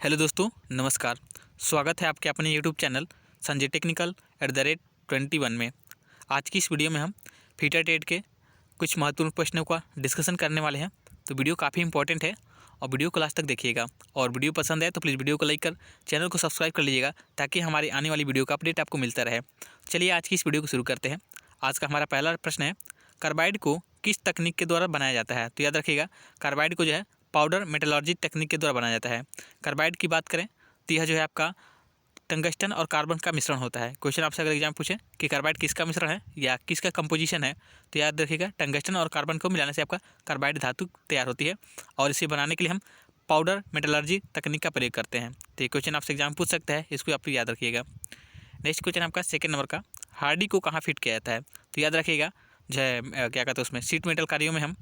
Hello दोस्तों, नमस्कार। स्वागत है आपके अपने यूट्यूब चैनल संजय टेक्निकल @21 में। आज की इस वीडियो में हम फीटर टेट के कुछ महत्वपूर्ण प्रश्नों का डिस्कशन करने वाले हैं। तो वीडियो काफ़ी इंपॉर्टेंट है और वीडियो को लास्ट तक देखिएगा। और वीडियो पसंद है तो प्लीज़ वीडियो को लाइक कर चैनल को सब्सक्राइब कर लीजिएगा, ताकि हमारी आने वाली वीडियो का अपडेट आपको मिलता रहे। चलिए आज की इस वीडियो को शुरू करते हैं। आज का हमारा पहला प्रश्न है, कार्बाइड को किस तकनीक के द्वारा बनाया जाता है? तो याद रखिएगा, कार्बाइड को जो है पाउडर मेटलर्जी टेक्निक के द्वारा बनाया जाता है। कार्बाइड की बात करें तो यह जो है आपका टंगस्टन और कार्बन का मिश्रण होता है। क्वेश्चन आपसे अगर एग्जाम पूछे कि कार्बाइड किसका मिश्रण है या किसका कंपोजिशन है, तो याद रखिएगा टंगस्टन और कार्बन को मिलाने से आपका कार्बाइड धातु तैयार होती है, और इसे बनाने के लिए हम पाउडर मेटलर्जी तकनीक का प्रयोग करते हैं। तो ये क्वेश्चन आपसे एग्जाम पूछ सकता है, इसको आप याद रखिएगा। नेक्स्ट क्वेश्चन आपका सेकंड नंबर का, हार्डी को कहाँ फिट किया जाता है? तो याद रखिएगा जो है क्या कहते हैं, उसमें सीट मेटल कार्यों में हम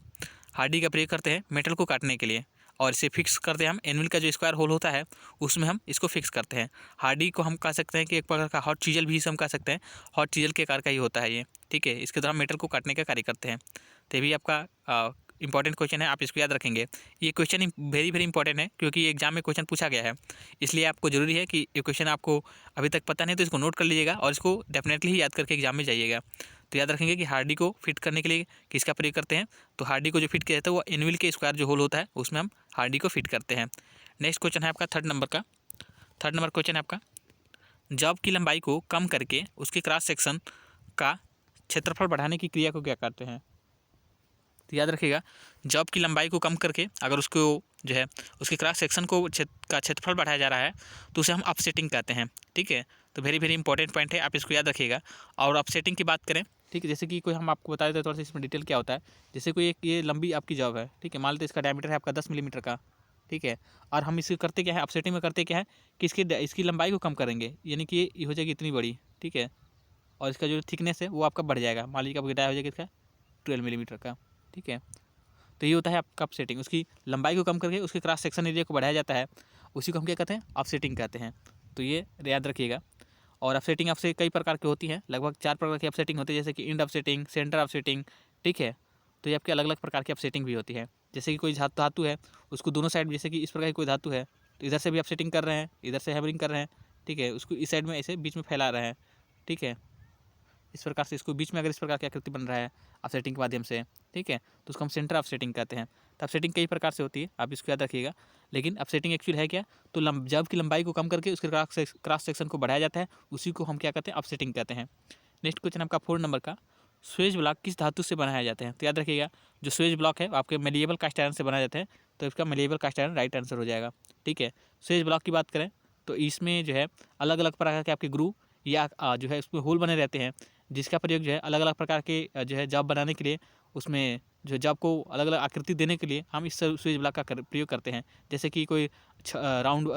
हार्डी का प्रयोग करते हैं मेटल को काटने के लिए, और इसे फिक्स करते हैं हम एनविल का जो स्क्वायर होल होता है उसमें हम इसको फिक्स करते हैं। हार्डी को हम कह सकते हैं कि एक प्रकार का हॉट चीजल भी इसे हम कह सकते हैं। हॉट चीजल के आकार का ही होता है ये, ठीक है। इसके द्वारा मेटल को काटने का कार्य करते हैं। तो ये भी आपका इंपॉर्टेंट क्वेश्चन है, आप इसको याद रखेंगे। ये क्वेश्चन वेरी वेरी इंपॉर्टेंट है, क्योंकि ये एग्जाम में क्वेश्चन पूछा गया है। इसलिए आपको जरूरी है कि ये क्वेश्चन आपको अभी तक पता नहीं तो इसको नोट कर लीजिएगा और इसको डेफिनेटली ही याद करके एग्जाम में जाइएगा। तो याद रखेंगे कि हार्डी को फिट करने के लिए किसका प्रयोग करते हैं? तो हार्डी को जो फिट किया जाता है वो एनविल के स्क्वायर जो होल होता है उसमें हम हार्डी को फिट करते हैं। नेक्स्ट क्वेश्चन है आपका थर्ड नंबर का। थर्ड नंबर क्वेश्चन है आपका, जॉब की लंबाई को कम करके उसके क्रॉस सेक्शन का क्षेत्रफल बढ़ाने की क्रिया को क्या कहते हैं? तो याद रखिएगा, जॉब की लंबाई को कम करके अगर उसको जो है उसके क्रॉस सेक्शन को का क्षेत्रफल बढ़ाया जा रहा है तो उसे हम अपसेटिंग कहते हैं, ठीक है। तो वेरी वेरी इंपॉर्टेंट पॉइंट है, आप इसको याद रखिएगा। और अपसेटिंग की बात करें, ठीक है, जैसे कि कोई हम आपको बता देते हैं थोड़ा सा इसमें डिटेल क्या होता है। जैसे कोई एक ये लंबी आपकी जॉब है, ठीक है, मान लेते इसका डायमीटर है आपका 10 मिलीमीटर का, ठीक है। और हम इसे करते क्या है, अपसेटिंग में करते क्या है कि इसकी लंबाई को कम करेंगे, यानी कि ये हो जाएगी इतनी बड़ी, ठीक है। और इसका जो थिकनेस है वो आपका बढ़ जाएगा, मान लीजिए आपका हो जाएगा इसका 12 मिलीमीटर का, ठीक है। तो ये होता है आपका अपसेटिंग। उसकी लंबाई को कम करके उसके क्रॉस सेक्शन एरिया को बढ़ाया जाता है, उसी को हम क्या कहते हैं, अपसेटिंग कहते हैं। तो ये याद रखिएगा। और अपसेटिंग आपसे कई प्रकार की होती है, लगभग 4 प्रकार की अपसेटिंग होती है, जैसे कि इंड अपसेटिंग, सेंटर अपसेटिंग, ठीक है। तो ये आपके अलग अलग प्रकार की अपसेटिंग भी होती है। जैसे कि कोई धातु है, उसको दोनों साइड, जैसे कि इस प्रकार की कोई धातु है तो इधर से भी अपसेटिंग कर रहे हैं, इधर से हैमरिंग कर रहे हैं, ठीक है, उसको इस साइड में ऐसे बीच में फैला रहे हैं, ठीक है। इस प्रकार से इसको बीच में अगर इस प्रकार की आकृति बन रहा है ऑफसेटिंग के माध्यम से, ठीक है, तो उसको हम सेंटर ऑफसेटिंग कहते हैं। तो ऑफसेटिंग कई प्रकार से होती है, आप इसको याद रखिएगा। लेकिन ऑफसेटिंग एक्चुअल है क्या, तो जब की लंबाई को कम करके उसके क्रॉस सेक्शन को बढ़ाया जाता है, उसी को हम क्या कहते हैं, ऑफसेटिंग कहते हैं। नेक्स्ट क्वेश्चन आपका 4 नंबर का, स्वेज ब्लॉक किस धातु से बनाया जाते हैं? तो याद रखिएगा, जो स्वेज ब्लॉक है आपके मेलिएबल कास्ट आयरन से बनाए जाते हैं, तो इसका malleable cast iron right answer हो जाएगा, ठीक है। स्वेज ब्लॉक की बात करें तो इसमें जो है अलग अलग प्रकार के आपके ग्रू या जो है उसमें होल बने रहते हैं, जिसका प्रयोग जो है अलग अलग प्रकार के जो है जॉब बनाने के लिए, उसमें जो जॉब को अलग अलग आकृति देने के लिए हम इस स्विच ब्लॉक का प्रयोग करते हैं। जैसे कि कोई राउंड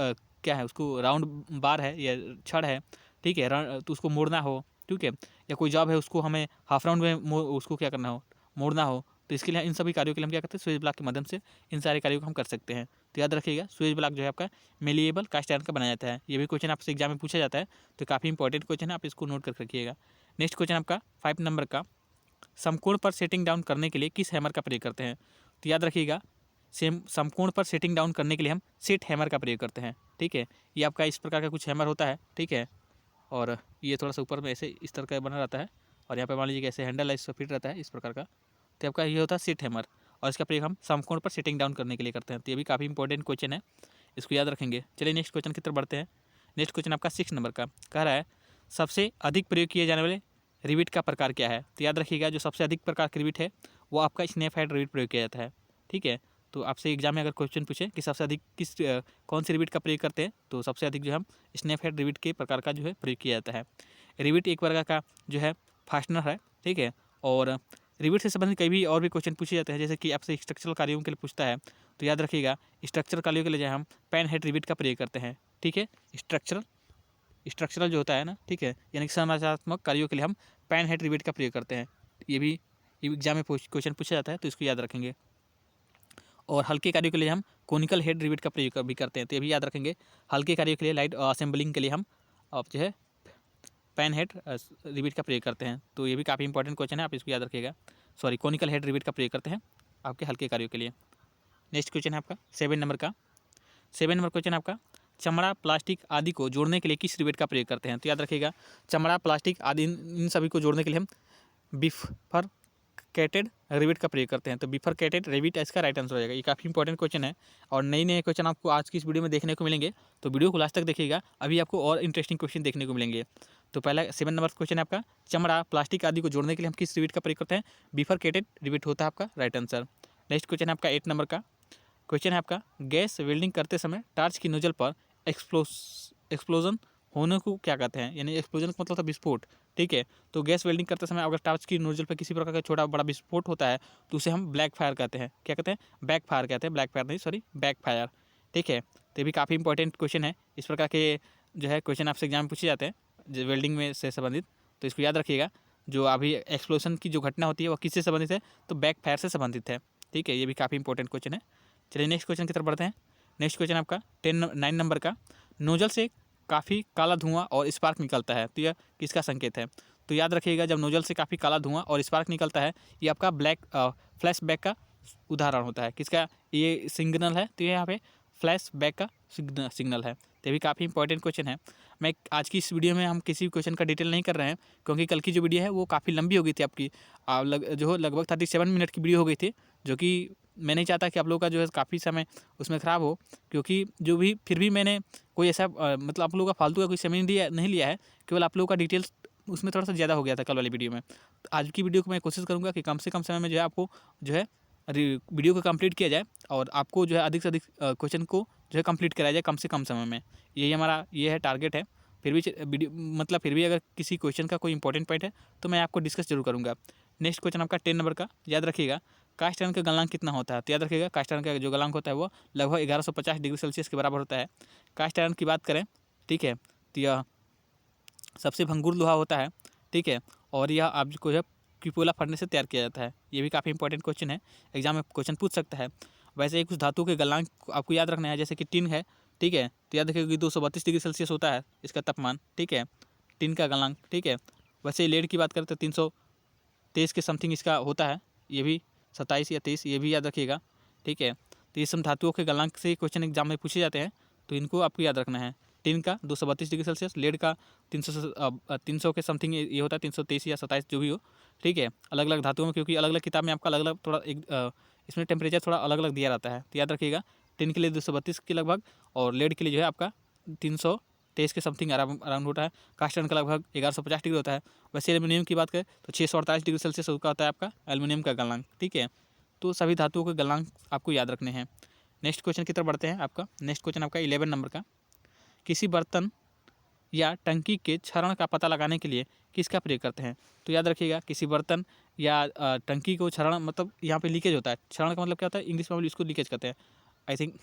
क्या है, उसको राउंड बार है या छड़ है, ठीक है, तो उसको मोड़ना हो, ठीक है, या कोई जॉब है उसको हमें हाफ राउंड में उसको क्या करना हो, मोड़ना हो, तो इसके लिए इन सभी कार्यों के लिए हम क्या करते हैं, स्विच ब्लॉक के माध्यम से इन सारे कार्यों को हम कर सकते हैं। तो याद रखिएगा, स्विच ब्लॉक जो है आपका मेलिएबल कास्ट आयरन का बनाया जाता है। ये भी क्वेश्चन आपसे एग्जाम में पूछा जाता है, तो काफ़ी इंपॉर्टेंट क्वेश्चन है, आप इसको नोट कर रखिएगा। नेक्स्ट क्वेश्चन आपका 5 नंबर का, समकोण पर सेटिंग डाउन करने के लिए किस हैमर का प्रयोग करते हैं? तो याद रखिएगा, समकोण पर सेटिंग डाउन करने के लिए हम सेट हैमर का प्रयोग करते हैं, ठीक है। ये आपका इस प्रकार का कुछ हैमर होता है, ठीक है, और ये थोड़ा सा ऊपर में ऐसे इस तरह का बना रहता है, और यहाँ पे मान लीजिए कि ऐसे हैंडल है, इससे फिट रहता है इस प्रकार का। तो आपका ये होता है सेट हैमर, और इसका प्रयोग हम समकोण पर सेटिंग डाउन करने के लिए करते हैं। तो ये भी काफ़ी इंपॉर्टेंट क्वेश्चन है, इसको याद रखेंगे। चलिए नेक्स्ट क्वेश्चन की तरफ बढ़ते हैं। नेक्स्ट क्वेश्चन आपका 6 नंबर का कह रहा है, सबसे अधिक प्रयोग किए जाने वाले रिविट का प्रकार क्या है? तो याद रखिएगा, जो सबसे अधिक प्रकार का रिविट है वो आपका स्नैप हेड रिविट प्रयोग किया जाता है, ठीक है। तो आपसे एग्जाम में अगर क्वेश्चन पूछे कि सबसे अधिक कौन सी रिविट का प्रयोग करते हैं, तो सबसे अधिक जो हम स्नैप हेड रिविट के प्रकार का जो है प्रयोग किया जाता है। रिविट एक प्रकार का जो है फास्टनर है, ठीक है। और रिविट से संबंधित कई भी और भी क्वेश्चन पूछे जाते हैं, जैसे कि आपसे स्ट्रक्चरल कार्यों के लिए पूछता है, तो याद रखिएगा स्ट्रक्चरल कार्यों के लिए जो हम पेन हेड रिविट का प्रयोग करते हैं, ठीक है। स्ट्रक्चरल जो होता है ना, ठीक है, यानी कि संरचनात्मक कार्यों के लिए हम पेन हेड रिविट का प्रयोग करते हैं। ये भी एग्जाम में क्वेश्चन पूछा जाता है, तो इसको याद रखेंगे। और हल्के कार्यों के लिए हम कोनिकल हेड रिविट का प्रयोग भी करते हैं, तो ये भी याद रखेंगे। हल्के कार्यों के लिए लाइट असेंबलिंग के लिए हम अब जो है पेन हेड रिविट का प्रयोग करते हैं। तो ये भी काफ़ी इंपॉर्टेंट क्वेश्चन है, आप इसको याद रखिएगा। सॉरी, कोनिकल हेड रिविट का प्रयोग करते हैं आपके हल्के कार्यों के लिए। नेक्स्ट क्वेश्चन है आपका 7 नंबर का। 7 नंबर क्वेश्चन आपका, चमड़ा, प्लास्टिक आदि को जोड़ने के लिए किस रिवेट का प्रयोग करते हैं? तो याद रखिएगा, चमड़ा, प्लास्टिक आदि इन सभी को जोड़ने के लिए हम बिफरकेटेड रिवेट का प्रयोग करते हैं। तो बिफरकेटेड रिवेट इसका राइट आंसर हो जाएगा। ये काफ़ी इंपॉर्टेंट क्वेश्चन है और नए नए क्वेश्चन आपको आज की इस वीडियो में देखने को मिलेंगे, तो वीडियो को लास्ट तक देखिएगा, अभी आपको और इंटरेस्टिंग क्वेश्चन देखने को मिलेंगे। तो पहला 7 नंबर क्वेश्चन है आपका, चमड़ा, प्लास्टिक आदि को जोड़ने के लिए हम किस रिवेट का प्रयोग करते हैं? बिफरकेटेड रिवेट होता है आपका राइट आंसर। नेक्स्ट क्वेश्चन है आपका 8 नंबर का क्वेश्चन है आपका, गैस वेल्डिंग करते समय टार्च की नोजल पर एक्सप्लोजन होने को क्या कहते हैं? यानी एक्सप्लोजन का मतलब था विस्फोट, ठीक है। तो गैस वेल्डिंग करते समय अगर टार्च की नोजल पर किसी प्रकार का छोटा बड़ा विस्फोट होता है तो उसे हम ब्लैक फायर कहते हैं। क्या कहते हैं? बैक फायर कहते हैं, ब्लैक फायर नहीं, सॉरी, बैक फायर, ठीक है। तो ये भी काफ़ी इंपॉर्टेंट क्वेश्चन है। इस प्रकार के जो है क्वेश्चन आपसे एग्जाम में पूछे जाते हैं जो वेल्डिंग में से संबंधित, तो इसको याद रखिएगा। जो अभी एक्सप्लोजन की जो घटना होती है वो किससे संबंधित है? तो बैक फायर से संबंधित है, ठीक है। ये भी काफ़ी इंपॉर्टेंट क्वेश्चन है। चलिए नेक्स्ट क्वेश्चन की तरफ बढ़ते हैं। नेक्स्ट क्वेश्चन आपका 9 नंबर का, नोजल से काफ़ी काला धुआं और स्पार्क निकलता है, तो यह किसका संकेत है? तो याद रखिएगा, जब नोजल से काफ़ी काला धुआं और स्पार्क निकलता है, ये आपका फ्लैशबैक का उदाहरण होता है। किसका ये सिग्नल है? तो ये यहाँ पे फ्लैशबैक का सिग्नल है। तो ये भी काफ़ी इंपॉर्टेंट क्वेश्चन है। मैं आज की इस वीडियो में हम किसी क्वेश्चन का डिटेल नहीं कर रहे हैं, क्योंकि कल की जो वीडियो है वो काफ़ी लंबी हो गई थी आपकी, जो लगभग 37 मिनट की वीडियो हो गई थी, जो कि मैं नहीं चाहता कि आप लोगों का जो है काफ़ी समय उसमें ख़राब हो, क्योंकि जो भी फिर भी मैंने कोई ऐसा मतलब आप लोगों का फालतू का कोई समय नहीं लिया है, केवल आप लोगों का डिटेल्स उसमें थोड़ा सा ज़्यादा हो गया था कल वाली वीडियो में। तो आज की वीडियो को मैं कोशिश करूँगा कि कम से कम समय में जो है आपको जो है वीडियो को कंप्लीट किया जाए और आपको जो है अधिक से अधिक क्वेश्चन को जो है कंप्लीट कराया जाए कम से कम समय में। यही हमारा ये है टारगेट है। फिर भी वीडियो मतलब फिर भी अगर किसी क्वेश्चन का कोई इंपॉर्टेंट पॉइंट है तो मैं आपको डिस्कस जरूर करूँगा। नेक्स्ट क्वेश्चन आपका 10 नंबर का, याद रखिएगा, कास्ट आयरन का गलनांक कितना होता है? तो याद रखिएगा, कास्ट आयरन का जो गलनांक होता है वो लगभग 1150 डिग्री सेल्सियस के बराबर होता है। कास्ट आयरन की बात करें, ठीक है, तो यह सबसे भंगुर लोहा होता है, ठीक है, और यह आपको जो है कोयला फटने से तैयार किया जाता है। ये भी काफ़ी इंपॉर्टेंट क्वेश्चन है, एग्जाम में क्वेश्चन पूछ सकता है। वैसे ही कुछ धातु के गलनांक आपको याद रखना है, जैसे कि टिन है, ठीक है, तो याद रखिएगा कि 232 डिग्री सेल्सियस होता है इसका तापमान, ठीक है, टिन का गलनांक, ठीक है। वैसे लेड की बात करें तो 323 के समथिंग इसका होता है, ये भी 27 या 23, ये भी याद रखिएगा, ठीक है। तो ये सब धातुओं के गलनांक से क्वेश्चन एग्जाम में पूछे जाते हैं, तो इनको आपको याद रखना है। टिन का 232 डिग्री सेल्सियस, लेड का 300 के समथिंग ये होता है, 323 या 27 जो भी हो, ठीक है। अलग अलग धातुओं में, क्योंकि अलग अलग किताब में आपका अलग अलग थोड़ा इसमें टेम्परेचर थोड़ा अलग अलग दिया रहता है, तो याद रखिएगा, टिन के लिए 232 के लगभग और लेड के लिए जो है आपका 323 के समथिंग अराउंड होता है। कास्ट आयरन का लगभग 1150 डिग्री होता है। वैसे एल्यूमिनियम की बात करें तो 648 डिग्री सेल्सियस का होता है आपका एल्यूमिनियम का गलनांक, ठीक है। तो सभी धातुओं के गलनांक आपको याद रखने हैं। नेक्स्ट क्वेश्चन की तरफ बढ़ते हैं। आपका नेक्स्ट क्वेश्चन आपका 11 नंबर का, किसी बर्तन या टंकी के क्षरण का पता लगाने के लिए किसका प्रयोग करते हैं? तो याद रखिएगा, किसी बर्तन या टंकी को क्षरण मतलब यहाँ पे लीकेज होता है। क्षरण का मतलब क्या होता है? इंग्लिश में इसको लीकेज कहते हैं। आई थिंक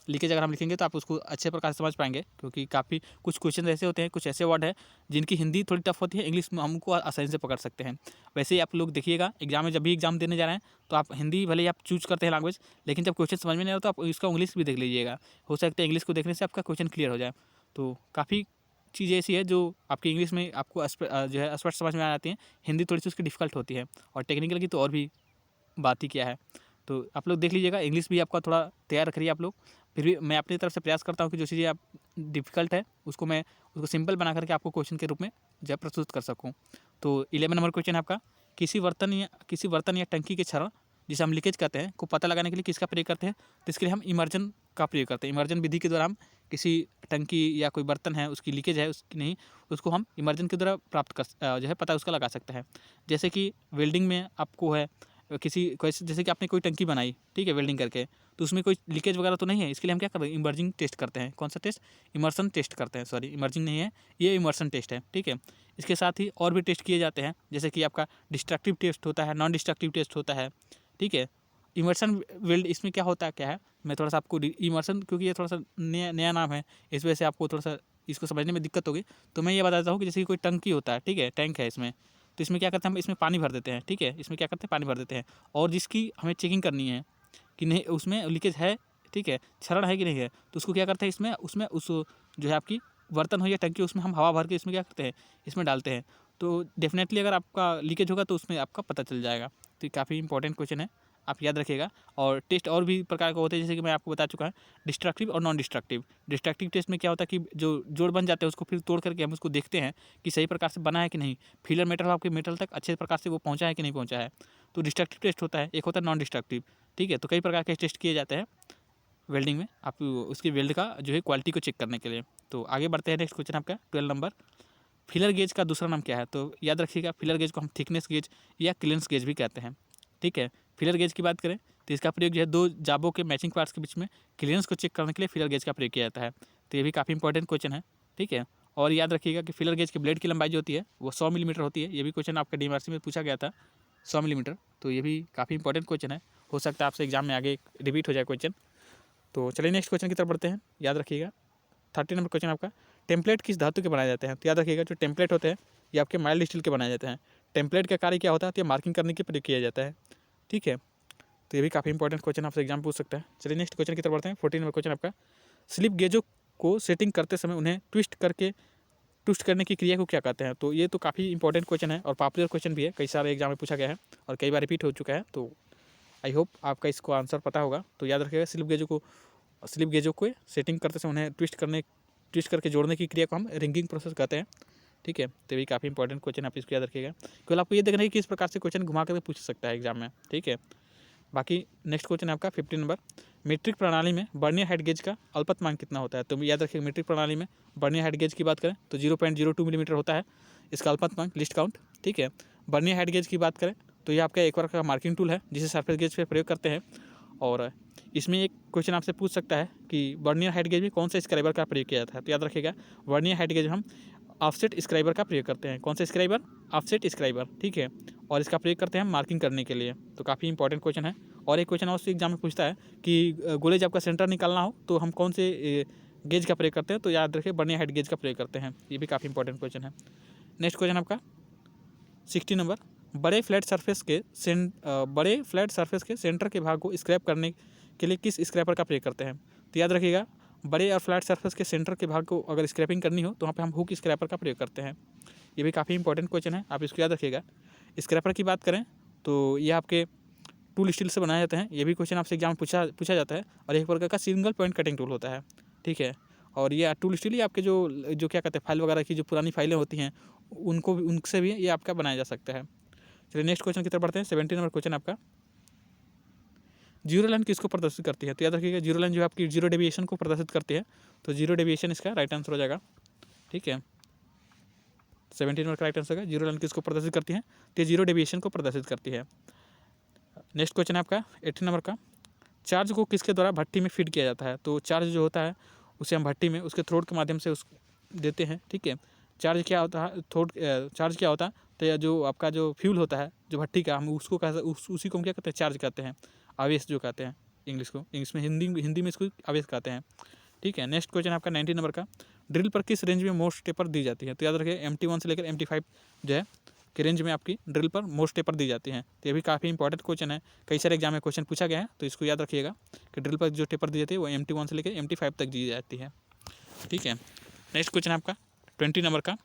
लीकेज अगर हम लिखेंगे तो आप उसको अच्छे प्रकार से समझ पाएंगे, क्योंकि काफ़ी कुछ क्वेश्चन ऐसे होते हैं, कुछ ऐसे वर्ड है जिनकी हिंदी थोड़ी टफ होती है, इंग्लिश में हमको आसानी से पकड़ सकते हैं। वैसे ही आप लोग देखिएगा एग्जाम में, जब भी एग्जाम देने जा रहे हैं तो आप हिंदी भले ही आप चूज करते हैं लैंग्वेज, लेकिन जब क्वेश्चन समझ में नहीं आता तो आप इसका इंग्लिश भी देख लीजिएगा, हो सकता है इंग्लिश को देखने से आपका क्वेश्चन क्लियर हो जाए। तो काफ़ी चीज़ ऐसी है जो आपकी इंग्लिश में आपको जो है स्पष्ट समझ में आ जाती है, हिंदी थोड़ी सी उसकी डिफ़िकल्ट होती है, और टेक्निकल की तो और भी बात ही क्या है। तो आप लोग देख लीजिएगा, इंग्लिश भी आपका थोड़ा तैयार रखिए आप लोग। फिर भी मैं अपनी तरफ से प्रयास करता हूँ कि जो चीज़ें आप डिफ़िकल्ट है उसको मैं उसको सिंपल बना करके आपको क्वेश्चन के रूप में जो है प्रस्तुत कर सकूँ। तो 11 नंबर क्वेश्चन है आपका, किसी बर्तन या टंकी के क्षरण जिसे हम लीकेज कहते हैं को पता लगाने के लिए किसका प्रयोग करते हैं? तो इसके लिए हम इमर्जन का प्रयोग करते हैं। इमर्जन विधि के द्वारा हम किसी टंकी या कोई बर्तन है उसकी लीकेज है उसकी नहीं, उसको हम इमर्जन के द्वारा प्राप्त कर जो है पता उसका लगा सकते हैं। जैसे कि वेल्डिंग में आपको है जैसे कि आपने कोई टंकी बनाई, ठीक है, वेल्डिंग करके, तो उसमें कोई लीकेज वगैरह तो नहीं है, इसके लिए हम क्या करते हैं? इमर्जिंग टेस्ट करते हैं। कौन सा टेस्ट? इमर्सन टेस्ट करते हैं, सॉरी इमर्जिंग नहीं है, ये इमर्सन टेस्ट है, ठीक है। इसके साथ ही और भी टेस्ट किए जाते हैं, जैसे कि आपका डिस्ट्रक्टिव टेस्ट होता है, नॉन डिस्ट्रक्टिव टेस्ट होता है, ठीक है। इमर्सन वेल्ड इसमें क्या होता है, क्या है, मैं थोड़ा सा आपको इमर्सन, क्योंकि ये थोड़ा सा नया नाम है, इस वजह से आपको थोड़ा सा इसको समझने में दिक्कत होगी, तो मैं ये बताता हूँ कि जैसे कि कोई टंकी होता है, ठीक है, टैंक है इसमें, तो इसमें क्या करते हैं हम, इसमें पानी भर देते हैं, ठीक है, इसमें क्या करते हैं? पानी भर देते हैं, और जिसकी हमें चेकिंग करनी है कि नहीं उसमें लीकेज है, ठीक है, क्षरण है कि नहीं है, तो उसको क्या करते हैं, उसमें उस जो है आपकी बर्तन हो या टंकी, उसमें हम हवा भर के इसमें क्या करते हैं? इसमें डालते हैं। तो डेफिनेटली अगर आपका लीकेज होगा तो उसमें आपका पता चल जाएगा। तो ये काफ़ी इंपॉर्टेंट क्वेश्चन है, आप याद रखिएगा। और टेस्ट और भी प्रकार के होते हैं, जैसे कि मैं आपको बता चुका हूँ, डिस्ट्रक्टिव और नॉन डिस्ट्रक्टिव। डिस्ट्रक्टिव टेस्ट में क्या होता है कि जो जोड़ बन जाते हैं उसको फिर तोड़ करके हम उसको देखते हैं कि सही प्रकार से बना है कि नहीं, फिलर मेटल आपके मेटल तक अच्छे प्रकार से वो पहुँचा है कि नहीं पहुँचा है, तो डिस्ट्रक्टिव टेस्ट होता है। एक होता है नॉन डिस्ट्रक्टिव, ठीक है। तो कई प्रकार के टेस्ट किए जाते हैं वेल्डिंग में, आप उसकी वेल्ड का जो है क्वालिटी को चेक करने के लिए। तो आगे बढ़ते हैं, नेक्स्ट क्वेश्चन आपका 12 नंबर, फिलर गेज का दूसरा नाम क्या है? तो याद रखिएगा, फिलर गेज को हम थिकनेस गेज या क्लियरेंस गेज भी कहते हैं, ठीक है। फिलर गेज की बात करें तो इसका प्रयोग जो है दो जाबों के मैचिंग पार्ट्स के बीच में क्लियरेंस को चेक करने के लिए फिलर गेज का प्रयोग किया जाता है। तो ये भी काफ़ी इंपॉर्टेंट क्वेश्चन है, ठीक है। और याद रखिएगा कि फिलर गेज की ब्लेड की लंबाई जो होती है वो 100 मिलीमीटर होती है। ये भी क्वेश्चन आपका DMRC में पूछा गया था, 100 मिलीमीटर। तो ये भी काफ़ी इंपॉर्टेंट क्वेश्चन है, हो सकता है आपसे एग्जाम में आगे रिपीट हो जाए क्वेश्चन। तो चलिए नेक्स्ट क्वेश्चन की तरफ बढ़ते हैं। याद रखिएगा 30 नंबर क्वेश्चन आपका, टेम्पलेट किस धातु के बनाए जाते हैं? तो याद रखिएगा जो टेम्पलेट होते हैं ये आपके माइल्ड स्टील के बनाए जाते हैं। टेम्पलेट का कार्य क्या होता है? तो ये मार्किंग करने के प्रयोग किया जाता है, ठीक है। तो ये भी काफ़ी इंपॉर्टेंट क्वेश्चन आपसे एग्जाम पूछ सकता है। चलिए नेक्स्ट क्वेश्चन की तरफ बढ़ते हैं। 14 नंबर क्वेश्चन आपका, स्लिप गेजों को सेटिंग करते समय उन्हें ट्विस्ट करने की क्रिया को क्या कहते हैं? तो ये तो काफ़ी इंपॉर्टेंट क्वेश्चन है और पॉपुलर क्वेश्चन भी है, कई सारे एग्जाम में पूछा गया है और कई बार रिपीट हो चुका है। तो आई होप आपका इसको आंसर पता होगा। तो याद रखिएगा स्लिप गेजों को सेटिंग करते समय उन्हें ट्विस्ट करके जोड़ने की क्रिया को हम रिंगिंग प्रोसेस कहते हैं, ठीक है। तो ये काफ़ी इंपॉर्टेंट क्वेश्चन आप इसको याद रखिएगा, केवल आपको ये देखना है कि किस प्रकार से क्वेश्चन घुमा कर पूछ सकता है एग्जाम में, ठीक है। बाकी नेक्स्ट क्वेश्चन आपका 15 नंबर, मीट्रिक प्रणाली में बर्नियर हाइट गेज का अल्पतमांक कितना होता है? तो याद रखिएगा मीट्रिक प्रणाली में बर्नियर हाइट गेज की बात करें तो 0.02 मिलीमीटर होता है इसका अल्पतमांक, लिस्ट काउंट, ठीक है। बर्नियर हाइट गेज की बात करें तो ये आपका एक बार का मार्किंग टूल है जिसे सरफेस गेज पर प्रयोग करते हैं। और इसमें एक क्वेश्चन आपसे पूछ सकता है कि वर्नियर हाइट गेज में कौन सा स्क्राइबर का प्रयोग किया जाता है? तो याद रखिएगा वर्नियर हाइट गेज हम ऑफसेट स्क्राइबर का प्रयोग करते हैं। कौन सा स्क्राइबर? ऑफसेट स्क्राइबर, ठीक है। और इसका प्रयोग करते हैं हम मार्किंग करने के लिए। तो काफ़ी इंपॉर्टेंट क्वेश्चन है। और एक क्वेश्चन और से एग्जाम में पूछता है कि गोले जब का सेंटर निकालना हो तो हम कौन से गेज का प्रयोग करते हैं? तो याद रखिए वर्नियर हाइट गेज का प्रयोग करते हैं। ये भी काफ़ी इंपॉर्टेंट क्वेश्चन है। नेक्स्ट क्वेश्चन आपका 60 नंबर, बड़े फ्लैट सरफेस के सेंटर के भाग को स्क्रैप करने के लिए किस स्क्रैपर का प्रयोग करते हैं? तो याद रखिएगा बड़े और फ्लैट सरफेस के सेंटर के भाग को अगर स्क्रैपिंग करनी हो तो वहाँ पे हम हुक स्क्रैपर का प्रयोग करते हैं। ये भी काफ़ी इंपॉर्टेंट क्वेश्चन है, आप इसको याद रखिएगा। स्क्रैपर की बात करें तो ये आपके टूल स्टील से बनाए जाते हैं। ये भी क्वेश्चन आपसे एग्जाम पूछा जाता है। और एक प्रकार का सिंगल पॉइंट कटिंग टूल होता है, ठीक है। और ये टूल स्टील ही आपके जो क्या कहते हैं फाइल वगैरह की जो पुरानी फाइलें होती हैं उनसे भी ये आपका बनाया जा सकता है। चलिए नेक्स्ट क्वेश्चन की तरफ बढ़ते हैं। 17 नंबर क्वेश्चन आपका, जीरो लाइन किसको प्रदर्शित करती है? तो याद रखिएगा जीरो लाइन जो आपकी जीरो डेविएशन को प्रदर्शित करती है। तो जीरो डेविएशन इसका राइट आंसर हो जाएगा, ठीक है। 17 नंबर का राइट आंसर है जीरो लाइन किसको प्रदर्शित करती है? तो जीरो डेविएशन को प्रदर्शित करती है। नेक्स्ट क्वेश्चन है आपका 18 नंबर का, चार्ज को किसके द्वारा भट्टी में फीड किया जाता है? तो चार्ज जो होता है उसे हम भट्टी में उसके थ्रोट के माध्यम से देते हैं, ठीक है। चार्ज क्या होता है? चार्ज क्या होता है? तो यह जो आपका जो फ्यूल होता है जो भट्टी का, हम उसको उसी को हम क्या कहते हैं? चार्ज कहते हैं, आवेश जो कहते हैं इंग्लिश में, हिंदी में इसको आवेश कहते हैं, ठीक है। नेक्स्ट क्वेश्चन आपका 19 नंबर का, ड्रिल पर किस रेंज में मोस्ट टेपर दी जाती है? तो याद रखिए MT1 से लेकर MT5 जो है कि रेंज में आपकी ड्रिल पर मोस्ट टेपर दी जाती है। तो ये भी काफ़ी इंपॉर्टेंट क्वेश्चन है, कई सारे एग्जाम में क्वेश्चन पूछा गया है। तो इसको याद रखिएगा कि ड्रिल पर जो टेपर दी जाती है वो MT1 से लेकर MT5 तक दी जाती है, ठीक है। नेक्स्ट क्वेश्चन आपका 20 नंबर का,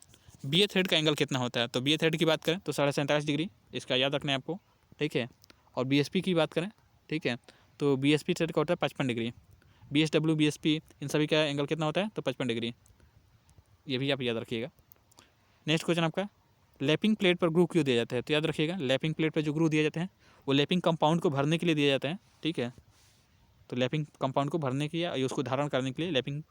BA थ्रेड का एंगल कितना होता है? तो BA थ्रेड की बात करें तो 47.5 डिग्री, इसका याद रखना है आपको, ठीक है। और BSP की बात करें, ठीक है, तो BSP थ्रेड का होता है 55 डिग्री। BSW BSP इन सभी का एंगल कितना होता है? तो 55 डिग्री, ये भी आप याद रखिएगा। नेक्स्ट क्वेश्चन आपका, लैपिंग प्लेट पर ग्रू क्यों दिया जाता है? तो याद रखिएगा लैपिंग प्लेट पर जो ग्रू दिए जाते हैं वो लैपिंग कंपाउंड को भरने के लिए दिए जाते हैं, ठीक है। तो लैपिंग कंपाउंड को भरने के या उसको धारण करने के लिए लैपिंग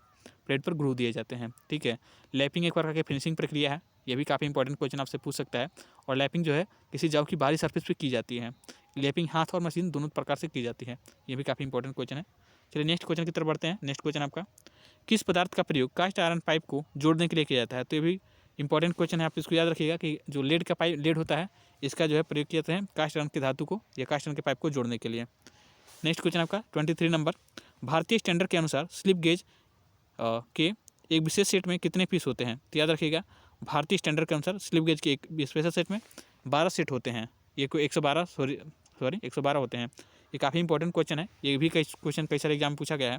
प्लेट पर ग्रू दिए जाते हैं, ठीक है। लैपिंग एक प्रकार की फिनिशिंग प्रक्रिया है, ये भी काफ़ी इंपॉर्टेंट क्वेश्चन आपसे पूछ सकता है। और लैपिंग जो है किसी जॉब की बाहरी सरफेस पर की जाती है। लैपिंग हाथ और मशीन दोनों प्रकार से की जाती है, ये भी काफ़ी इंपॉर्टेंट क्वेश्चन है। चलिए नेक्स्ट क्वेश्चन की तरफ बढ़ते हैं। नेक्स्ट क्वेश्चन आपका, किस पदार्थ का प्रयोग कास्ट आयरन पाइप को जोड़ने के लिए किया जाता है? तो ये भी इंपॉर्टेंट क्वेश्चन है, आप इसको याद रखिएगा कि जो लेड होता है इसका जो है प्रयोग किया जाता है कास्ट आयरन की धातु को या कास्ट आयरन के पाइप को जोड़ने के लिए। नेक्स्ट क्वेश्चन आपका 23 नंबर, भारतीय स्टैंडर्ड के अनुसार स्लिप गेज के एक विशेष सेट में कितने पीस होते हैं? तो याद रखिएगा भारतीय स्टैंडर्ड के अनुसार स्लिप गेज के एक स्पेशल सेट में 12 सेट होते हैं। ये कोई 112 होते हैं। ये काफ़ी इंपॉर्टेंट क्वेश्चन है, ये भी कई सारे एग्जाम में पूछा गया है।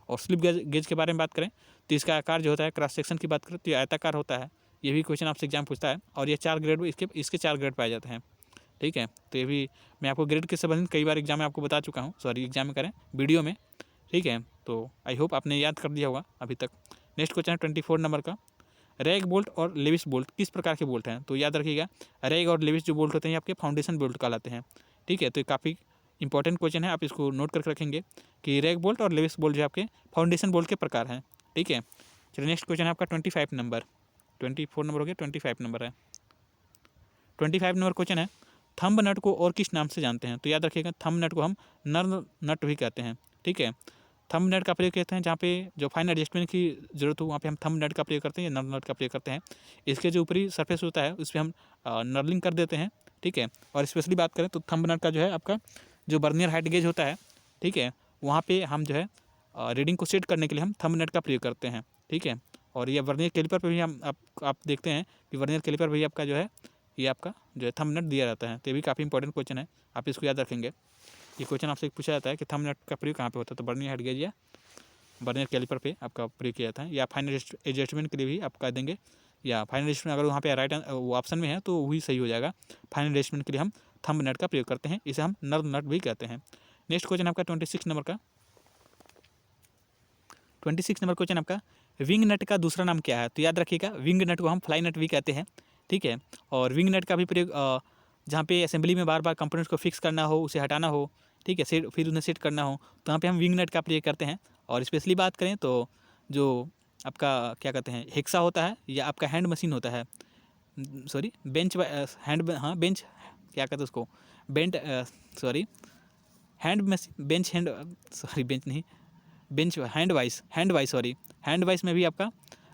और स्लिप गेज के बारे में बात करें तो इसका आकार जो होता है, क्रॉस सेक्शन की बात करें तो ये आयताकार होता है। ये भी क्वेश्चन आपसे एग्जाम पूछता है। और ये 4 ग्रेड में इसके 4 ग्रेड पाए जाते हैं, ठीक है। तो ये भी मैं आपको ग्रेड के संबंधित कई बार एग्जाम में आपको बता चुका हूँ, सॉरी एग्जाम में करें वीडियो में, ठीक है। तो आई होप आपने याद कर दिया होगा अभी तक। नेक्स्ट क्वेश्चन है 24 नंबर का, रैग बोल्ट और लेविस बोल्ट किस प्रकार के बोल्ट हैं? तो याद रखिएगा, रैग और लेविस जो बोल्ट होते हैं ये आपके फाउंडेशन बोल्ट कहलाते हैं, ठीक है। तो ये काफ़ी इंपॉर्टेंट क्वेश्चन है, आप इसको नोट करके रखेंगे कि रैग बोल्ट और लेविस बोल्ट जो आपके फाउंडेशन बोल्ट के प्रकार हैं, ठीक है। चलिए नेक्स्ट क्वेश्चन है आपका 25 नंबर, 24 नंबर हो गया, 25 नंबर है। 25 नंबर क्वेश्चन है, थंब नट को और किस नाम से जानते हैं? तो याद रखिएगा, थंब नट को हम नर्व नट भी कहते हैं, ठीक है। थंब नट का प्रयोग करते हैं जहाँ पे जो फाइन एडजस्टमेंट की जरूरत हो वहाँ पे हम थंब नट का प्रयोग करते हैं या नर्व नट का प्रयोग करते हैं। इसके जो ऊपरी सरफेस होता है उस पर हम नर्लिंग कर देते हैं, ठीक है। और स्पेशली बात करें तो थंब नट का जो है आपका जो वर्नियर हाइट गेज होता है, ठीक है, वहाँ पे हम जो है रीडिंग को सेट करने के लिए हम थंब नट का प्रयोग करते हैं, ठीक है। और ये वर्नियर कैलिपर पे भी हम आप देखते हैं कि वर्नियर कैलिपर भी आपका जो है ये आपका जो है थंब नट दिया रहता है। तो ये भी काफ़ी इंपॉर्टेंट क्वेश्चन है, आप इसको याद रखेंगे। ये क्वेश्चन आपसे पूछा जाता है कि थंब नट का प्रयोग कहाँ पे होता है? तो वर्नियर हाइट गेज या वर्नियर कैलिपर पे आपका प्रयोग किया जाता है, या फाइन एडजस्टमेंट के लिए भी आप कह देंगे, या फाइन एडजस्टमेंट अगर वहाँ पे राइट वो ऑप्शन में है तो वही सही हो जाएगा। फाइन एडजस्टमेंट के लिए हम थंब नट का प्रयोग करते हैं, इसे हम नर्व नट भी कहते हैं। नेक्स्ट क्वेश्चन आपका 26 नंबर का, 26 नंबर क्वेश्चन आपका, विंग नट का दूसरा नाम क्या है? तो याद रखिएगा, विंग नट को हम फ्लाई नट भी कहते हैं, ठीक है। और विंग नट का भी प्रयोग जहाँ पे असेंबली में बार बार कंपोनेंट्स को फिक्स करना हो, उसे हटाना हो, ठीक है, सेट फिर उन्हें सेट करना हो, तो यहाँ पे हम विंग नट का प्रयोग करते हैं। और स्पेशली बात करें तो जो आपका क्या कहते हैं हेक्सा होता है या आपका हैंड मशीन होता है, सॉरी बेंच हैंड, हाँ बेंच क्या कहते हैं उसको, bent sorry hand machine bench hand, sorry bench नहीं, bench hand vice sorry hand vice में भी आपका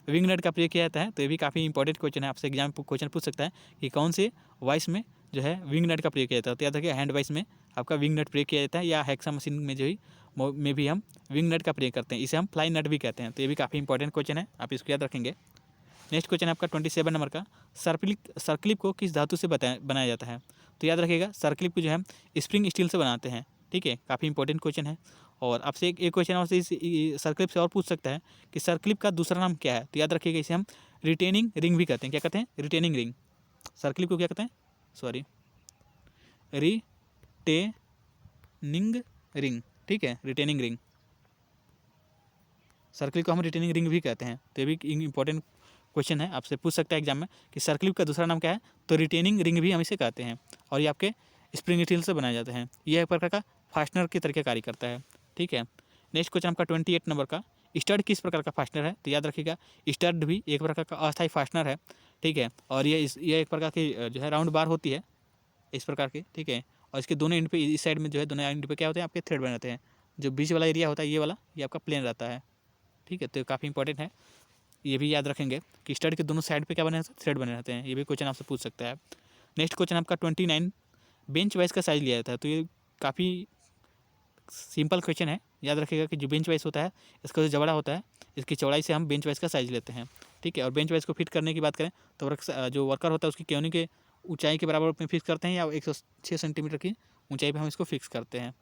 विंग नट का प्रयोग किया जाता है। तो ये भी काफ़ी इंपॉर्टेंट क्वेश्चन है, आपसे एग्जाम क्वेश्चन पूछ सकता है कि कौन से वाइस में जो है विंग नट का प्रयोग किया जाता है। तो याद रखिए, हैंड वाइस में आपका विंग नट प्रयोग किया जाता है, या हेक्सा मशीन में जो ही में भी हम विंग नट का प्रयोग करते हैं, इसे हम फ्लाई नट भी कहते हैं। तो ये भी काफ़ी इंपॉर्टेंट क्वेश्चन है, आप इसको याद रखेंगे। नेक्स्ट क्वेश्चन आपका 27 नंबर का, सर्कलिप को किस धातु से बनाया जाता है? तो याद रखिएगा, सर्कलिप को जो है स्प्रिंग स्टील से बनाते हैं, ठीक है। काफ़ी इंपॉर्टेंट क्वेश्चन है। और आपसे एक क्वेश्चन और से इस सर्कलिप से और पूछ सकता है कि सर्कलिप का दूसरा नाम क्या है? तो याद रखिएगा, इसे हम रिटेनिंग रिंग भी कहते हैं। क्या कहते हैं? Retaining ring. सर्कलिप को क्या कहते हैं? सॉरी रिटेनिंग रिंग, ठीक है, रिटेनिंग रिंग। सर्कलिप को हम रिटेनिंग रिंग भी कहते हैं। तो ये भी इंपॉर्टेंट क्वेश्चन है, आपसे पूछ सकता है एग्जाम में कि सर्कलिप का दूसरा नाम क्या है? तो रिटेनिंग रिंग भी हम इसे कहते हैं। और ये आपके स्प्रिंग स्टील से बनाए जाते हैं। यह एक प्रकार का फास्टनर के तरीके कार्य करता है, ठीक है। नेक्स्ट क्वेश्चन आपका 28 नंबर का, स्टड किस प्रकार का फास्टनर है? तो याद रखिएगा, स्टड भी एक प्रकार का अस्थायी फास्टनर है, ठीक है। और ये एक प्रकार की जो है राउंड बार होती है इस प्रकार की, ठीक है। और इसके दोनों एंड पे, इस साइड में जो है दोनों एंड पे क्या होते हैं आपके थ्रेड बने रहते हैं। जो बीच वाला एरिया होता है ये वाला, ये आपका प्लेन रहता है, ठीक है। तो काफ़ी इंपॉर्टेंट है, ये भी याद रखेंगे कि स्टड के दोनों साइड पे क्या बने रहते हैं? थ्रेड बने रहते हैं। ये भी क्वेश्चन आपसे पूछ सकता है। नेक्स्ट क्वेश्चन आपका 29, बेंच वाइज का साइज लिया जाता है। तो ये काफ़ी सिंपल क्वेश्चन है, याद रखिएगा कि जो बेंच वाइज होता है, इसका जो जबड़ा होता है, इसकी चौड़ाई से हम बेंच वाइज का साइज लेते हैं, ठीक है। और बेंच वाइज को फिट करने की बात करें तो जो वर्कर होता है उसकी केवनी के ऊंचाई के बराबर में फिक्स करते हैं, या 106 सेंटीमीटर की ऊंचाई पे हम इसको फिक्स करते हैं।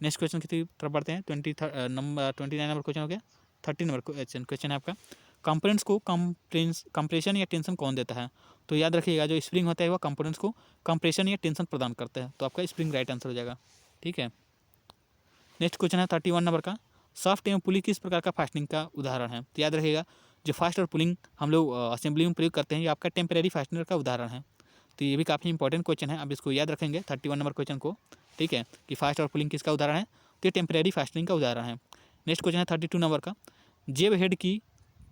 नेक्स्ट क्वेश्चन की तरफ बढ़ते हैं। 29 नंबर क्वेश्चन हो गया। 30 नंबर क्वेश्चन है आपका, कंपोनेंट्स को कंप्रेशन या टेंशन कौन देता है? तो याद रखिएगा, जो स्प्रिंग होता है वह कंपोनेंट्स को कंप्रेशन या टेंशन प्रदान करता है। तो आपका स्प्रिंग राइट आंसर हो जाएगा, ठीक है। नेक्स्ट क्वेश्चन है 31 नंबर का, सॉफ्ट एवं पुलिंग किस प्रकार का फास्टनिंग का उदाहरण है? तो याद रखिएगा, जो फास्ट और पुलिंग हम लोग असेंबली में प्रयोग करते हैं, ये आपका टेम्परेरी फास्टनर का उदाहरण है। तो ये भी काफ़ी इंपॉर्टेंट क्वेश्चन है, आप इसको याद रखेंगे 31 नंबर क्वेश्चन को, ठीक है, कि फास्ट और पुलिंग किसका उदाहरण है? तो ये टेम्परेरी फास्टनिंग का उदाहरण है। नेक्स्ट क्वेश्चन है 32 नंबर का, जेब हेड की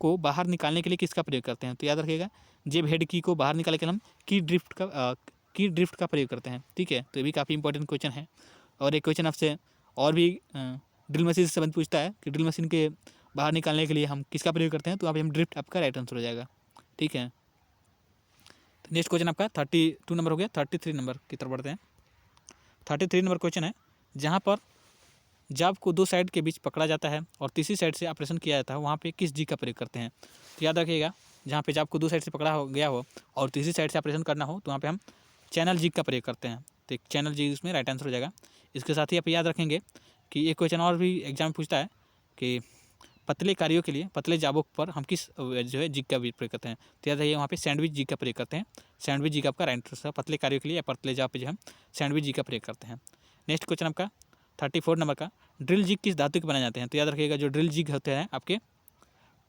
को बाहर निकालने के लिए किसका प्रयोग करते हैं? तो याद रखिएगा, जेब हेड की को बाहर निकालने के लिए हम की ड्रिफ्ट का प्रयोग करते हैं, ठीक है। तो ये भी काफ़ी इंपॉर्टेंट क्वेश्चन है। और एक क्वेश्चन आपसे और भी ड्रिल मशीन से संबंध पूछता है कि ड्रिल मशीन के बाहर निकालने के लिए हम किसका प्रयोग करते हैं? तो यहाँ पे हम ड्रिफ्ट आपका राइट आंसर हो जाएगा, ठीक है। तो नेक्स्ट क्वेश्चन आपका 32 नंबर हो गया। 33 नंबर की तरफ बढ़ते हैं। 33 नंबर क्वेश्चन है, जहाँ पर जाब को दो साइड के बीच पकड़ा जाता है और तीसरी साइड से ऑपरेशन किया जाता है, वहाँ पे किस जी का प्रयोग करते हैं? तो याद रखिएगा, जहाँ पे जाब को दो साइड से पकड़ा हो गया हो और तीसरी साइड से ऑपरेशन करना हो, तो वहाँ पे हम चैनल जी का प्रयोग करते हैं। तो एक चैनल जी इसमें राइट आंसर हो जाएगा। इसके साथ ही आप याद रखेंगे कि एक क्वेश्चन और भी एग्जाम में पूछता है कि पतले कार्यों के लिए, पतले जाबों पर हम किस जो है जिग का भी प्रयोग करते हैं? तो याद रखिए वहाँ पे सैंडविच जिग का प्रयोग करते हैं। सैंडविच जिग आपका राइट आंसर है। पतले कार्यों के लिए या पतले जाब पे जो हम सैंडविच जिग का प्रयोग करते हैं। नेक्स्ट क्वेश्चन आपका 34 नंबर का, ड्रिल जिग किस धातु के बनाए जाते हैं? तो याद रखिएगा जो ड्रिल जिग होते हैं आपके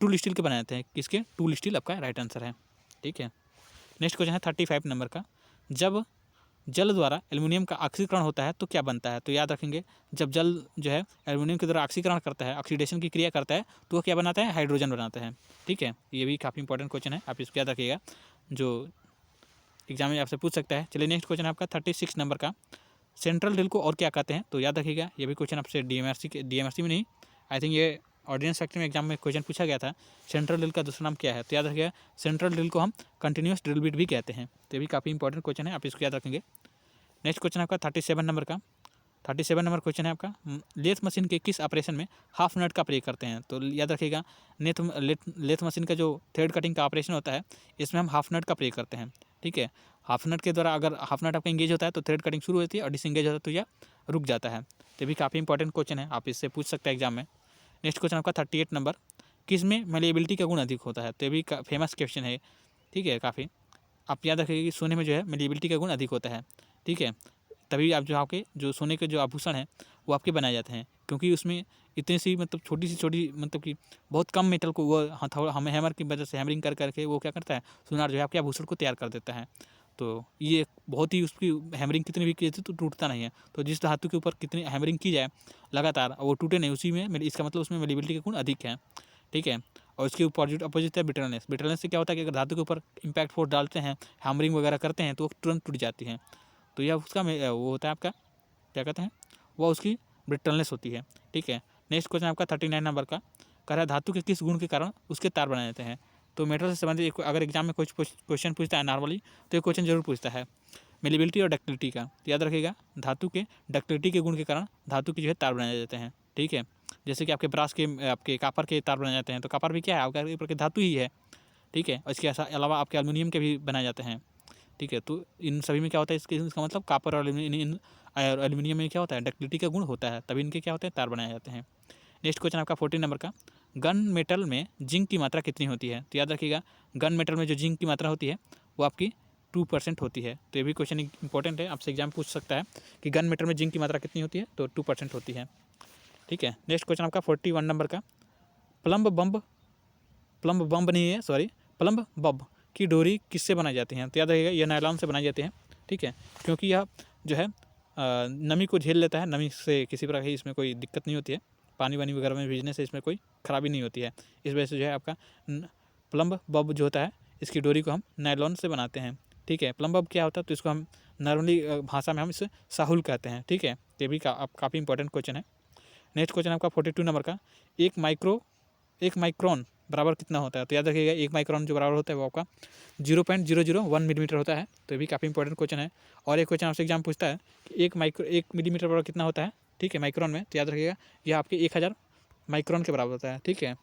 टूल स्टील के बनाए जाते हैं। किसके? टूल स्टील आपका राइट आंसर है। ठीक है। नेक्स्ट क्वेश्चन है 35 नंबर का, जब जल द्वारा एल्युमिनियम का ऑक्सीकरण होता है तो क्या बनता है? तो याद रखेंगे जब जल जो है एल्युमिनियम के द्वारा ऑक्सीकरण करता है, ऑक्सीडेशन की क्रिया करता है, तो वो क्या बनाता है? हाइड्रोजन बनाता है। ठीक है, ये भी काफ़ी इंपॉर्टेंट क्वेश्चन है, आप इसको याद रखिएगा, जो एग्जाम में आपसे पूछ सकता है। चलिए नेक्स्ट क्वेश्चन है आपका 36 नंबर का, सेंट्रल ड्रिल को और क्या कहते हैं? तो याद रखिएगा ये भी क्वेश्चन आपसे डीएमआरसी में नहीं, आई थिंक ये ऑर्डिनेंस फैक्टर में एग्जाम में क्वेश्चन पूछा गया था, सेंट्रल ड्रिल का दूसरा नाम क्या है? तो याद रखिएगा सेंट्रल ड्रिल को हम कंटिन्यूस ड्रिल बिट भी कहते हैं। तो ये भी काफ़ी इंपॉर्टेंट क्वेश्चन है, आप इसको याद रखेंगे। नेक्स्ट क्वेश्चन आपका 37 नंबर का, 37 नंबर क्वेश्चन है आपका, लेथ मशीन के किस ऑपरेशन में हाफ नट का प्रयोग करते हैं? तो याद रखिएगा लेथ मशीन का जो थ्रेड कटिंग का ऑपरेशन होता है, इसमें हम हाफ नट का प्रयोग करते हैं। ठीक है, हाफ नट के द्वारा अगर हाफ नट आपका इंगेज होता है तो थ्रेड कटिंग शुरू होती है, और डिसंगेज होता है तो यह रुक जाता है। तो भी काफ़ी इंपॉर्टेंट क्वेश्चन है, आप इससे पूछ सकते हैं एग्जाम में। नेक्स्ट क्वेश्चन आपका 38 नंबर, किस में मेलिएबिलिटी का गुण अधिक होता है? तो ये भी फेमस क्वेश्चन है। ठीक है, काफ़ी आप याद रखिएगा कि सोने में जो है मेलिएबिलिटी का गुण अधिक होता है। ठीक है, तभी आप जो आपके जो सोने के जो आभूषण हैं वो आपके बनाए जाते हैं, क्योंकि उसमें इतनी सी मतलब छोटी मतलब कि बहुत कम मेटल को वो हमें हैमर की वजह से हैमरिंग कर करके वो क्या करता है, सुनार जो है आपके आभूषण को तैयार कर देता है। तो ये बहुत ही उसकी हैमरिंग कितनी भी की जाती है तो टूटता नहीं है। तो जिस धातु के ऊपर कितनी हैमरिंग की जाए लगातार वो टूटे नहीं, उसी में इसका मतलब उसमें मेलिएबिलिटी का गुण अधिक है। ठीक है, और इसके अपोजिट है ब्रिटलनेस। ब्रिटलनेस से क्या होता है कि अगर धातु के ऊपर इम्पैक्ट फोर्स डालते हैं, हैमरिंग वगैरह करते हैं तो वो तुरंत टूट जाती है। तो यह उसका वो होता है आपका क्या कहते हैं, वो उसकी ब्रिटलनेस होती है। ठीक है, नेक्स्ट क्वेश्चन आपका 39 नंबर का, कह रहा है धातु के किस गुण के कारण उसके तार बनाए जाते हैं? तो मेटल से संबंधित अगर एग्जाम में कुछ क्वेश्चन पूछता है नॉर्मली, तो ये क्वेश्चन जरूर पूछता है मेलिबिलिटी और डक्टिलिटी का। तो याद रखिएगा धातु के डक्टिलिटी के गुण के कारण धातु के जो है तार बनाए जाते हैं। ठीक है, जैसे कि आपके ब्रास के आपके कापर के तार बनाए जाते हैं, तो कापर भी क्या है आपका एक प्रकार की धातु ही है। ठीक है, और इसके अलावा आपके एल्युमिनियम के भी बनाए जाते हैं। ठीक है, तो इन सभी में क्या होता है, इसका मतलब कापर और एल्युमिनियम में क्या होता है, डक्टिलिटी का गुण होता है, तभी इनके क्या होते हैं, तार बनाए जाते हैं। नेक्स्ट क्वेश्चन आपका 14 नंबर का, गन मेटल में जिंक की मात्रा कितनी होती है? तो याद रखिएगा गन मेटल में जो जिंक की मात्रा होती है वो आपकी 2% होती है। तो ये भी क्वेश्चन इंपॉर्टेंट है, आपसे एग्जाम पूछ सकता है कि गन मेटल में जिंक की मात्रा कितनी होती है? तो 2% होती है। ठीक है, नेक्स्ट क्वेश्चन आपका 41 नंबर का, प्लम्ब बम्ब नहीं है, सॉरी, प्लम्ब बब की डोरी किससे बनाई जाती हैं? तो याद रखिएगा ये नायलॉन से बनाई जाती हैं। ठीक है, क्योंकि यह जो है नमी को झेल लेता है, नमी से किसी प्रकार की इसमें कोई दिक्कत नहीं होती है, पानी वानी वगैरह में भीजने से इसमें कोई खराबी नहीं होती है। इस वजह से जो है आपका प्लम्ब बब जो होता है इसकी डोरी को हम नायलॉन से बनाते हैं। ठीक है, प्लम्ब बब क्या होता है, तो इसको हम नॉर्मली भाषा में हम इसे साहुल कहते हैं। ठीक है, ये भी काफ़ी इंपॉर्टेंट क्वेश्चन है। नेक्स्ट क्वेश्चन आपका 42 नंबर का, एक माइक्रोन बराबर कितना होता है? तो याद रखिएगा 1 माइक्रोन जो बराबर होता है वो आपका 0.001 मिलीमीटर होता है। तो ये भी काफ़ी इंपॉर्टेंट क्वेश्चन है। और एक क्वेश्चन आपसे एग्जाम पूछता है कि 1 मिलीमीटर बराबर कितना होता है? ठीक है, माइक्रोन में। तो याद रखिएगा यह आपके 1000 माइक्रोन के बराबर होता है। ठीक है,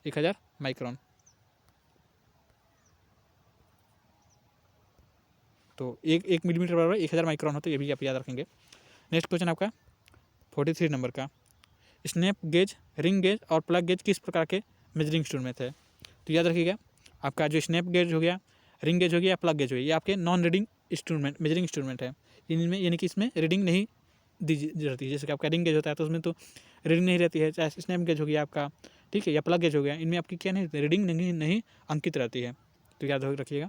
1000 माइक्रोन। तो एक मिलीमीटर बराबर 1000 माइक्रोन होता है, ये भी आप याद रखेंगे। नेक्स्ट क्वेश्चन आपका 43 नंबर का, स्नैप गेज, रिंग गेज और प्लग गेज किस प्रकार के मेजरिंग इंस्ट्रूमेंट है? तो याद रखिएगा आपका जो स्नैप गेज हो गया, रिंग गेज हो गया, प्लग गेज हो गया, ये आपके non reading instrument measuring instrument है। इनमें यानी कि इसमें रीडिंग नहीं दी जाती है। जैसे कि आपका रिंग गेज होता है तो उसमें तो रीडिंग नहीं रहती है, चाहे स्नैप गेज हो गया आपका, ठीक है, या प्लग गेज हो गया, इनमें आपकी क्या नहीं रीडिंग नहीं अंकित रहती है। तो याद रखिएगा।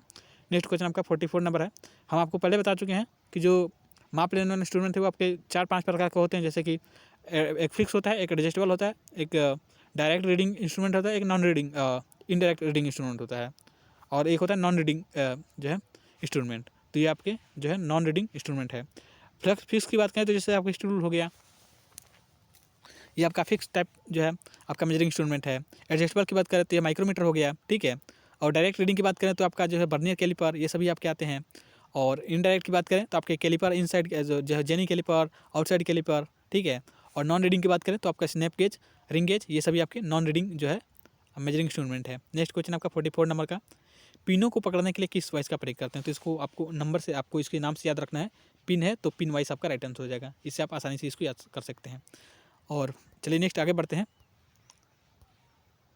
नेक्स्ट क्वेश्चन आपका 44 नंबर है। हम आपको पहले बता चुके हैं कि जो माप लेने वाले इंस्ट्रूमेंट है वो आपके 4-5 प्रकार के होते हैं, जैसे कि एक फिक्स होता है, एक एडजस्टेबल होता है, एक डायरेक्ट रीडिंग इंस्ट्रूमेंट होता है, एक non reading indirect reading instrument होता है, और एक होता है नॉन रीडिंग जो है इंस्ट्रूमेंट। तो ये आपके जो है नॉन रीडिंग इंस्ट्रूमेंट है। फिक्स की बात करें तो जैसे आपका स्टूल हो गया, ये आपका फिक्स टाइप जो है आपका मेजरिंग इंस्ट्रूमेंट है। एडजस्टेबल की बात करें तो ये माइक्रोमीटर हो गया, ठीक है। और डायरेक्ट रीडिंग की बात करें तो आपका जो है वर्नियर कैलिपर, ये सभी आपके आते हैं। और इनडायरेक्ट की बात करें तो आपके कैलिपर इनसाइड जो है जेनी कैलिपर, आउटसाइड कैलिपर, ठीक है। और नॉन रीडिंग की बात करें तो आपका स्नैप गेज, रिंग गेज, ये सभी आपके नॉन रीडिंग जो है मेजरिंग इंस्ट्रूमेंट है। नेक्स्ट क्वेश्चन आपका 44 नंबर का, पिनों को पकड़ने के लिए किस वाइस का प्रयोग करते हैं? तो इसको आपको नंबर से आपको इसके नाम से याद रखना है। पिन है तो पिन वाइस आपका राइट आंसर हो जाएगा, इससे आप आसानी से इसको याद कर सकते हैं। और चलिए नेक्स्ट आगे बढ़ते हैं।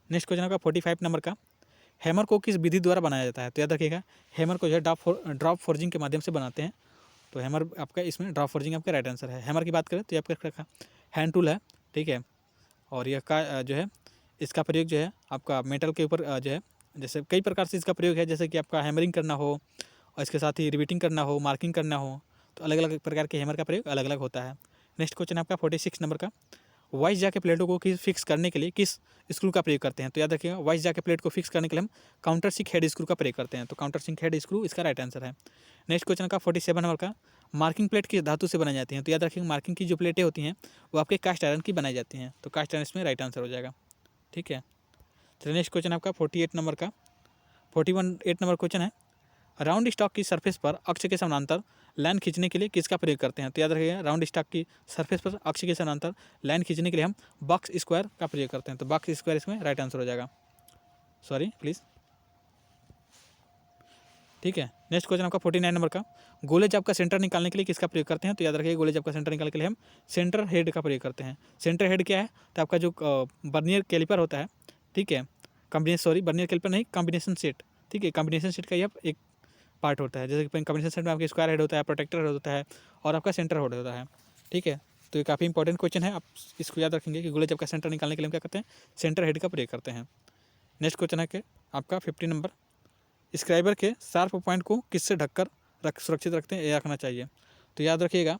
नेक्स्ट क्वेश्चन आपका 45 नंबर का, हैमर को किस विधि द्वारा बनाया जाता है? तो याद रखिएगा, हैमर को जो है ड्रॉप फोर्जिंग के माध्यम से बनाते हैं। तो हैमर आपका इसमें ड्रॉप फोर्जिंग आपका राइट आंसर है। हैमर की बात करें तो ये आपका रखा हैंड टूल है, ठीक है। और यह का जो है इसका प्रयोग जो है आपका मेटल के ऊपर जो है, जैसे कई प्रकार से इसका प्रयोग है, जैसे कि आपका हैमरिंग करना हो और इसके साथ ही रिवीटिंग करना हो, मार्किंग करना हो, तो अलग अलग प्रकार के हैमर का प्रयोग अलग अलग होता है। नेक्स्ट क्वेश्चन आपका 46 नंबर का, वाइस जा के प्लेटों को फिक्स करने के लिए किस स्क्रू का प्रयोग करते हैं? तो याद रखिएगा, वाइस जा के प्लेट को फिक्स करने के लिए हम काउंटर सिंक हेड स्क्रू का प्रयोग करते हैं। तो काउंटर सिंक हेड स्क्रू इसका राइट आंसर है। नेक्स्ट क्वेश्चन का 47 नंबर का, मार्किंग प्लेट किस धातु से बनाई जाती हैं? तो याद रखिएगा, मार्किंग की जो प्लेटें होती हैं वो आपके कास्ट आयरन की बनाई जाती हैं। तो कास्ट आयरन इसमें राइट आंसर हो जाएगा, ठीक है। चलिए नेक्स्ट क्वेश्चन आपका 48 नंबर का, 41 नंबर क्वेश्चन है, राउंड स्टॉक की सरफेस पर अक्ष के समानांतर लाइन खींचने के लिए किसका प्रयोग करते हैं? तो याद रखिएगा, राउंड स्टॉक की सरफेस पर अक्ष के समानांतर लाइन खींचने के लिए हम बॉक्स स्क्वायर का प्रयोग करते हैं। तो बॉक्स स्क्वायर इसमें राइट आंसर हो जाएगा, सॉरी प्लीज़, ठीक है। नेक्स्ट क्वेश्चन आपका 49 नंबर का, गोले जब का सेंटर निकालने के लिए किसका प्रयोग करते हैं? तो याद रखिए, गोले जब का सेंटर निकालने के लिए हम सेंटर हेड का प्रयोग करते हैं। सेंटर हेड क्या है? तो आपका जो बर्नियर कैलिपर होता है, ठीक है, बर्नियर कैलिपर नहीं, कॉम्बिनेशन सेट, ठीक है, कॉम्बिनेशन सेट का यह एक पार्ट होता है। जैसे कि कॉम्बिनेशन सेट में आपका स्क्वायर हेड होता है, प्रोटेक्टर हेड होता है और आपका सेंटर हेड होता है, ठीक है। तो ये काफ़ी इंपॉर्टेंट क्वेश्चन है, आप इसको याद रखेंगे कि गोले जब का सेंटर निकालने के लिए हम क्या करते हैं? सेंटर हेड का प्रयोग करते हैं। नेक्स्ट क्वेश्चन है कि आपका 50 नंबर, स्क्राइबर के शार्प पॉइंट को किससे ढककर सुरक्षित रखते हैं या रखना चाहिए? तो याद रखिएगा,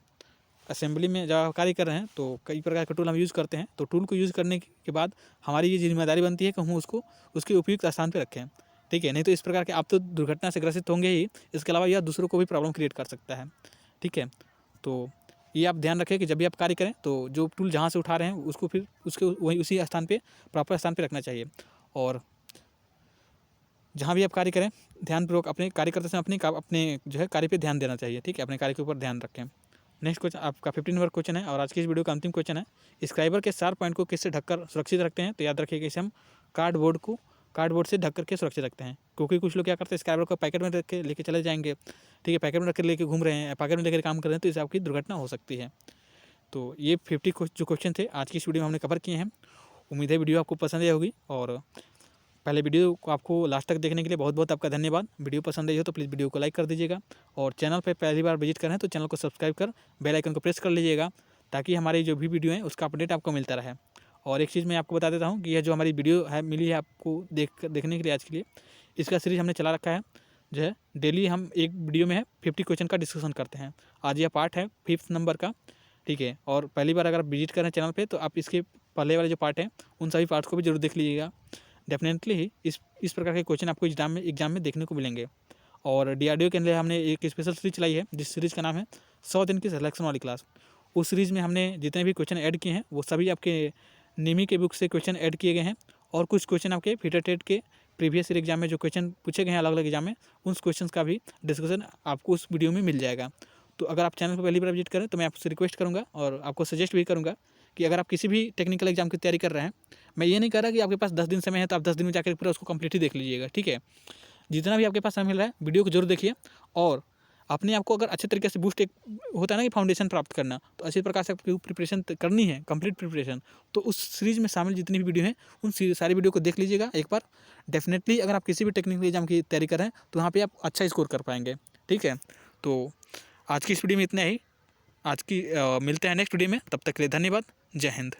असेंबली में जब कार्य कर रहे हैं तो कई प्रकार के टूल हम यूज़ करते हैं। तो टूल को यूज़ करने के बाद हमारी ये जिम्मेदारी बनती है कि हम उसको उसके उपयुक्त स्थान पर रखें, ठीक है। नहीं तो इस प्रकार के आप तो दुर्घटना से ग्रसित होंगे ही, इसके अलावा यह दूसरों को भी प्रॉब्लम क्रिएट कर सकता है, ठीक है। तो ये आप ध्यान रखें कि जब भी आप कार्य करें तो जो टूल जहाँ से उठा रहे हैं उसको फिर उसके वही उसी स्थान पे, प्रॉपर स्थान पे रखना चाहिए। और जहाँ भी आप कार्य करें, ध्यानपूर्वक अपने कार्य करते समय अपने जो है कार्य पे ध्यान देना चाहिए, ठीक है, अपने कार्य के ऊपर ध्यान रखें। नेक्स्ट क्वेश्चन आपका 15 नंबर क्वेश्चन है और आज की इस वीडियो का अंतिम क्वेश्चन है, स्क्राइबर के शार्प पॉइंट को किससे ढककर सुरक्षित रखते हैं? तो याद रखिएगा, इसे हम कार्डबोर्ड से ढक करके सुरक्षित रखते हैं। क्योंकि कुछ लोग क्या करते हैं, स्क्राइबर को पैकेट में रख के लेके चले जाएंगे, ठीक है, पैकेट में रख के लेके घूम रहे हैं, पैकेट में लेकर काम कर रहे हैं, तो इससे आपकी दुर्घटना हो सकती है। तो ये 50 जो क्वेश्चन थे आज की इस वीडियो में हमने कवर किए हैं। उम्मीद है वीडियो आपको पसंद आई होगी, और पहले वीडियो को आपको लास्ट तक देखने के लिए बहुत बहुत आपका धन्यवाद। वीडियो पसंद आई हो तो प्लीज़ वीडियो को लाइक कर दीजिएगा, और चैनल पर पहली बार विजिट करें तो चैनल को सब्सक्राइब कर बेल आइकन को प्रेस कर लीजिएगा, ताकि हमारी जो भी वीडियो है उसका अपडेट आपको मिलता रहे। और एक चीज़ मैं आपको बता देता हूँ कि यह जो हमारी वीडियो है मिली है आपको देखने के लिए आज के लिए, इसका सीरीज़ हमने चला रखा है जो है, डेली हम एक वीडियो में है 50 क्वेश्चन का डिस्कशन करते हैं। आज यह पार्ट है 5th नंबर का, ठीक है। और पहली बार अगर आप विजिट करें चैनल पे तो आप इसके पहले वाले जो पार्ट हैं उन सभी पार्ट्स को भी जरूर देख लीजिएगा। डेफिनेटली ही इस प्रकार के क्वेश्चन आपको एग्जाम में देखने को मिलेंगे। और DRDO के लिए हमने एक स्पेशल सीरीज चलाई है, जिस सीरीज़ का नाम है 100 दिन की सिलेक्शन वाली क्लास। उस सीरीज़ में हमने जितने भी क्वेश्चन ऐड किए हैं वो सभी आपके निमी के बुक से क्वेश्चन ऐड किए गए हैं, और कुछ क्वेश्चन आपके फिटर टेट के प्रीवियस ईयर एग्जाम में जो क्वेश्चन पूछे गए हैं अलग अलग एग्जाम में, उन क्वेश्चन का भी डिस्कशन आपको उस वीडियो में मिल जाएगा। तो अगर आप चैनल पर पहली बार विजिट करें तो मैं आपसे रिक्वेस्ट करूँगा और आपको सजेस्ट भी करूँगा कि अगर आप किसी भी टेक्निकल एग्जाम की तैयारी कर रहे हैं, मैं ये नहीं कह रहा कि आपके पास 10 दिन समय है तो आप 10 दिन में जाकर पूरा उसको कंप्लीट ही देख लीजिएगा, ठीक है। जितना भी आपके पास समय मिल रहा है वीडियो को जरूर देखिए, और अपने आप को अगर अच्छे तरीके से बूस्ट, एक होता है ना कि फाउंडेशन प्राप्त करना, तो अच्छी प्रकार से आपकी प्रिपरेशन करनी है, कंप्लीट प्रिपरेशन, तो उस सीरीज़ में शामिल जितनी भी वीडियो हैं उन सारी वीडियो को देख लीजिएगा एक बार। डेफिनेटली अगर आप किसी भी टेक्निकल एग्जाम की तैयारी कर रहे हैं तो वहाँ पर आप अच्छा स्कोर कर पाएंगे, ठीक है। तो आज की इस वीडियो में इतना ही, मिलते हैं नेक्स्ट वीडियो में, तब तक के लिए धन्यवाद। जय हिंद।